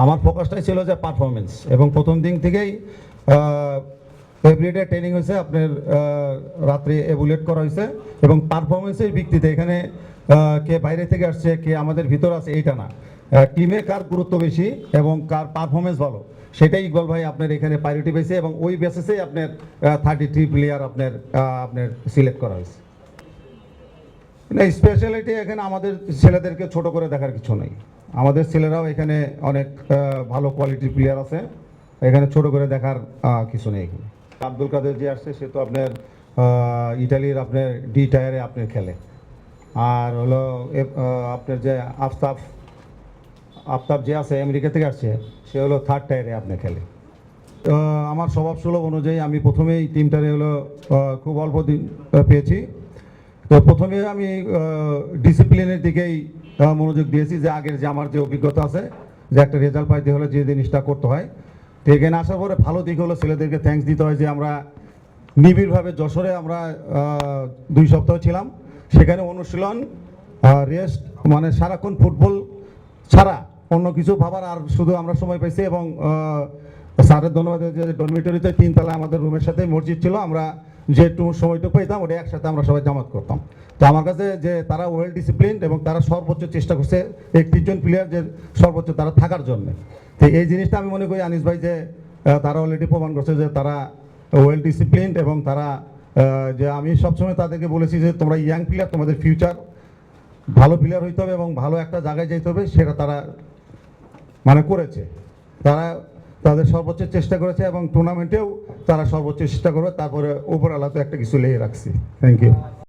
আমার ফোকাসটাই ছিল যে পারফরমেন্স, এবং প্রথম দিন থেকেই এভরিডে ট্রেনিং হয়েছে, আপনার রাত্রে এভুলেট করা হয়েছে, এবং পারফরমেন্সের ভিত্তিতে এখানে কে বাইরে থেকে আসছে, কে আমাদের ভিতর আছে এইটা না, টিমে কার গুরুত্ব বেশি এবং কার পারফরমেন্স ভালো, সেটাই ইকবাল ভাই আপনার এখানে প্রায়োরিটি পেয়েছে, এবং ওই বেসিসেই আপনার 33 প্লেয়ার আপনার সিলেক্ট করা হয়েছে। না, স্পেশালিটি এখানে আমাদের ছেলেদেরকে ছোট করে দেখার কিছু নেই। আমাদের ছেলেরাও এখানে অনেক ভালো কোয়ালিটির প্লেয়ার আছে, এখানে ছোট করে দেখার কিছু নেই। এখানে আব্দুল কাদের যে আসছে, সে তো আপনার ইটালির আপনার ডি টায়ারে আপনার খেলে। আর হলো আপনার যে আফতাব যে আছে, আমেরিকা থেকে আসছে, সে হলো 3rd টায়ারে আপনার খেলে। আমার স্বভাব সুলভ অনুযায়ী আমি প্রথমেই টিমটারে হলো খুব অল্প দিন পেয়েছি। তো প্রথমে আমি ডিসিপ্লিনের দিকেই মনোযোগ দিয়েছি, যে আগের যে আমার যে অভিজ্ঞতা আছে, যে একটা রেজাল্ট পাইতে হলে যে জিনিসটা করতে হয়। তো এখানে আসার পরে ভালো দিক হলো ছেলেদেরকে থ্যাঙ্কস দিতে হয়, যে আমরা নিবিড়ভাবে যশোরে আমরা 2 সপ্তাহ ছিলাম, সেখানে অনুশীলন, রেস্ট, মানে সারাক্ষণ ফুটবল ছাড়া অন্য কিছু ভাবার আর শুধু আমরা সময় পাইছি। এবং স্যারের ধন্যবাদ, যে ডরমিটরিতে 3 তলায় আমাদের রুমের সাথে মসজিদ ছিল, আমরা যেটুকু সময়টুকু পেতাম ওটা একসাথে আমরা সবাই জামাত করতাম। তো আমার কাছে যে তারা ওয়েল ডিসিপ্লিনড, এবং তারা সর্বোচ্চ চেষ্টা করছে 31 জন প্লেয়ার যে সর্বোচ্চ তারা থাকার জন্য। তো এই জিনিসটা আমি মনে করি আনিস ভাই যে তারা অলরেডি প্রমাণ করছে যে তারা ওয়েল ডিসিপ্লিনড, এবং তারা যে আমি সবসময় তাদেরকে বলেছি যে তোমরা ইয়াং প্লেয়ার, তোমাদের ফিউচার ভালো প্লেয়ার হইতে হবে এবং ভালো একটা জায়গায় যেতে হবে, সেটা তারা মানে করেছে। তারা তাদের সর্বোচ্চ চেষ্টা করেছে, এবং টুর্নামেন্টেও তারা সর্বোচ্চ চেষ্টা করবে। তারপরে উপরওয়ালা তো একটা কিছু লেগে রাখছি। Thank you.